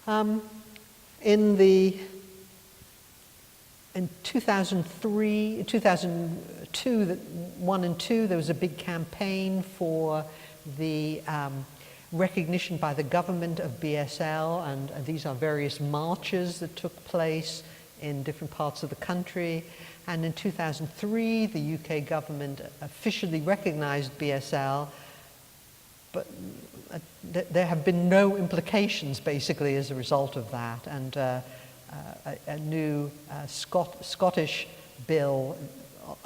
on. In 2002, 1 and 2, there was a big campaign for the recognition by the government of BSL, and these are various marches that took place in different parts of the country. And in 2003, the UK government officially recognized BSL, but there have been no implications basically as a result of that. And a new Scottish bill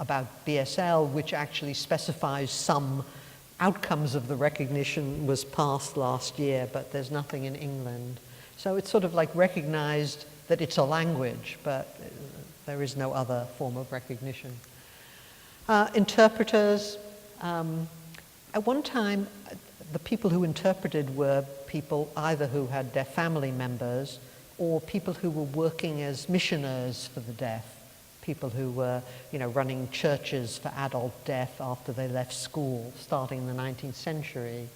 about BSL, which actually specifies some outcomes of the recognition, was passed last year, but there's nothing in England. So it's sort of like recognized that it's a language, but there is no other form of recognition. Interpreters. At one time, the people who interpreted were people either who had deaf family members or people who were working as missioners for the deaf, people who were, running churches for adult deaf after they left school, starting in the 19th century.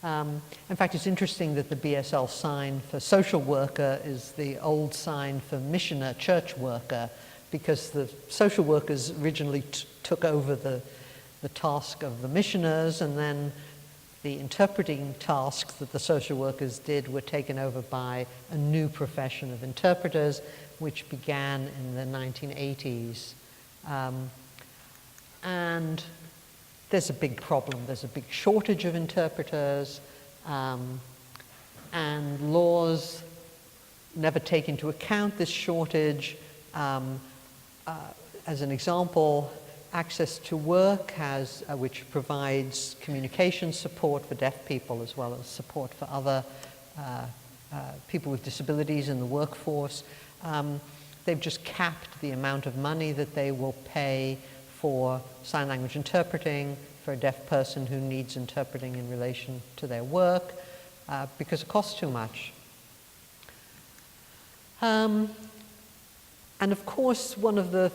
In fact, it's interesting that the BSL sign for social worker is the old sign for missioner, church worker, because the social workers originally took over the task of the missioners, and then the interpreting tasks that the social workers did were taken over by a new profession of interpreters, which began in the 1980s. And there's a big problem. There's a big shortage of interpreters, and laws never take into account this shortage. As an example, Access to Work which provides communication support for deaf people as well as support for other people with disabilities in the workforce. They've just capped the amount of money that they will pay for sign language interpreting for a deaf person who needs interpreting in relation to their work because it costs too much. And of course, one of the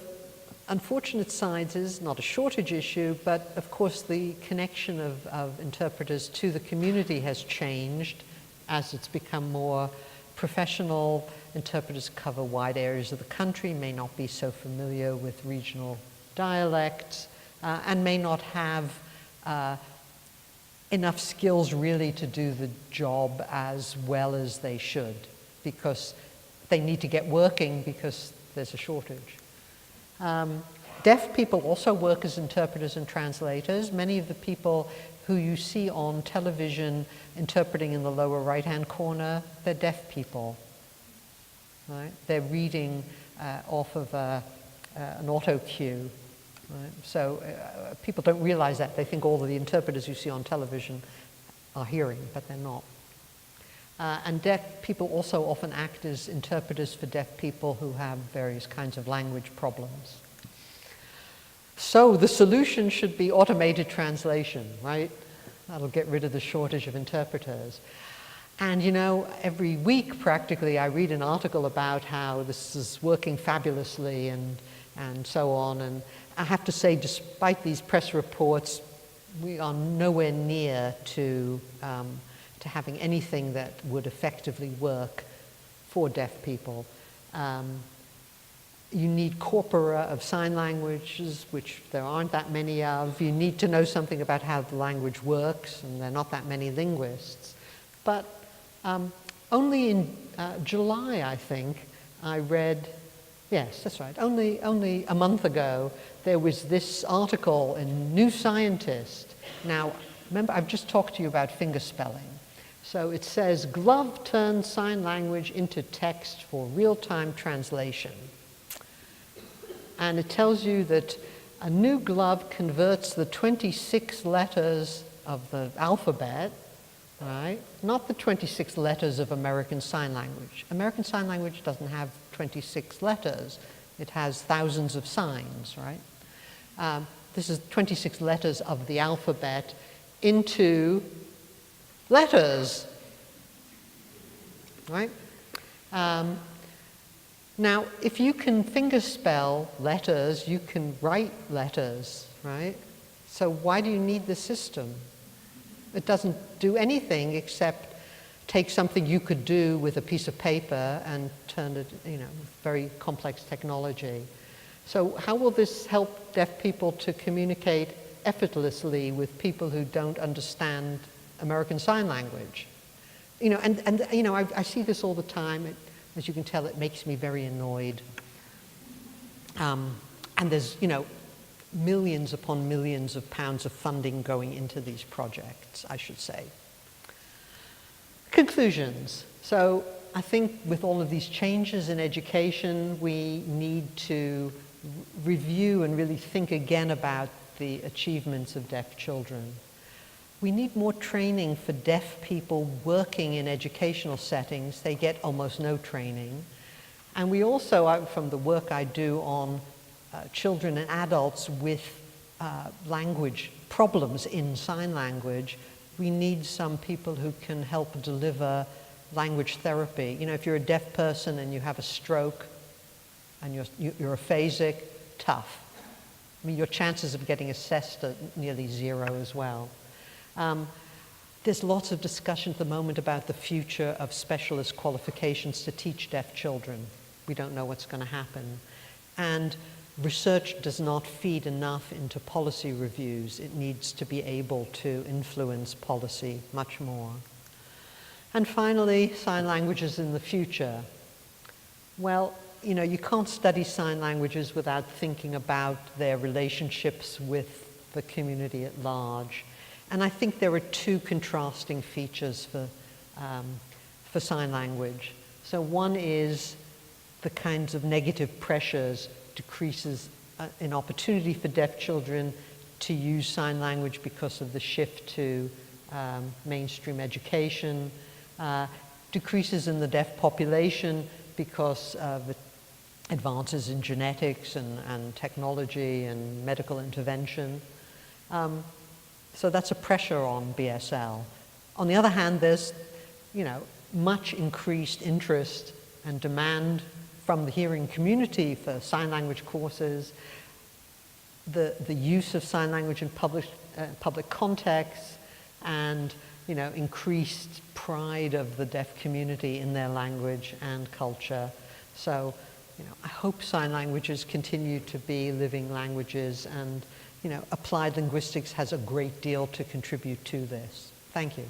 unfortunate sides is not a shortage issue, but of course the connection of interpreters to the community has changed as it's become more professional. Interpreters cover wide areas of the country, may not be so familiar with regional dialects, and may not have enough skills really to do the job as well as they should, because they need to get working because there's a shortage. Deaf people also work as interpreters and translators. Many of the people who you see on television interpreting in the lower right-hand corner, they're deaf people. Right? They're reading off of an auto cue. Right? So people don't realize that. They think all of the interpreters you see on television are hearing, but they're not. And deaf people also often act as interpreters for deaf people who have various kinds of language problems. So the solution should be automated translation, right? That'll get rid of the shortage of interpreters. And you know, every week practically I read an article about how this is working fabulously and so on. And I have to say, despite these press reports, we are nowhere near to having anything that would effectively work for deaf people. You need corpora of sign languages, which there aren't that many of. You need to know something about how the language works, and there are not that many linguists. But only in July, I think, I read, yes, that's right, only a month ago, there was this article in New Scientist. Now, remember, I've just talked to you about fingerspelling. So it says, glove turns sign language into text for real-time translation. And it tells you that a new glove converts the 26 letters of the alphabet, right? Not the 26 letters of American Sign Language. American Sign Language doesn't have 26 letters. It has thousands of signs, right? This is 26 letters of the alphabet into letters, right? Now, if you can fingerspell letters, you can write letters, right? So why do you need the system? It doesn't do anything except take something you could do with a piece of paper and turn it, you know, very complex technology. So how will this help deaf people to communicate effortlessly with people who don't understand American Sign Language? You know, and you know, I see this all the time. As you can tell, it makes me very annoyed. And there's, you know, millions upon millions of pounds of funding going into these projects, I should say. Conclusions. So I think with all of these changes in education, we need to review and really think again about the achievements of deaf children. We need more training for deaf people working in educational settings. They get almost no training. And we also, from the work I do on children and adults with language problems in sign language, we need some people who can help deliver language therapy. You know, if you're a deaf person and you have a stroke and you're aphasic, tough. I mean, your chances of getting assessed are nearly zero as well. There's lots of discussion at the moment about the future of specialist qualifications to teach deaf children. We don't know what's going to happen. And research does not feed enough into policy reviews. It needs to be able to influence policy much more. And finally, sign languages in the future. Well, you know, you can't study sign languages without thinking about their relationships with the community at large. And I think there are two contrasting features for sign language. So one is the kinds of negative pressures, decreases in opportunity for deaf children to use sign language because of the shift to mainstream education, decreases in the deaf population because of advances in genetics and technology and medical intervention. So that's a pressure on BSL. On the other hand, there's, you know, much increased interest and demand from the hearing community for sign language courses, the use of sign language in public contexts, and, you know, increased pride of the deaf community in their language and culture. So, you know, I hope sign languages continue to be living languages, and, you know, applied linguistics has a great deal to contribute to this. Thank you.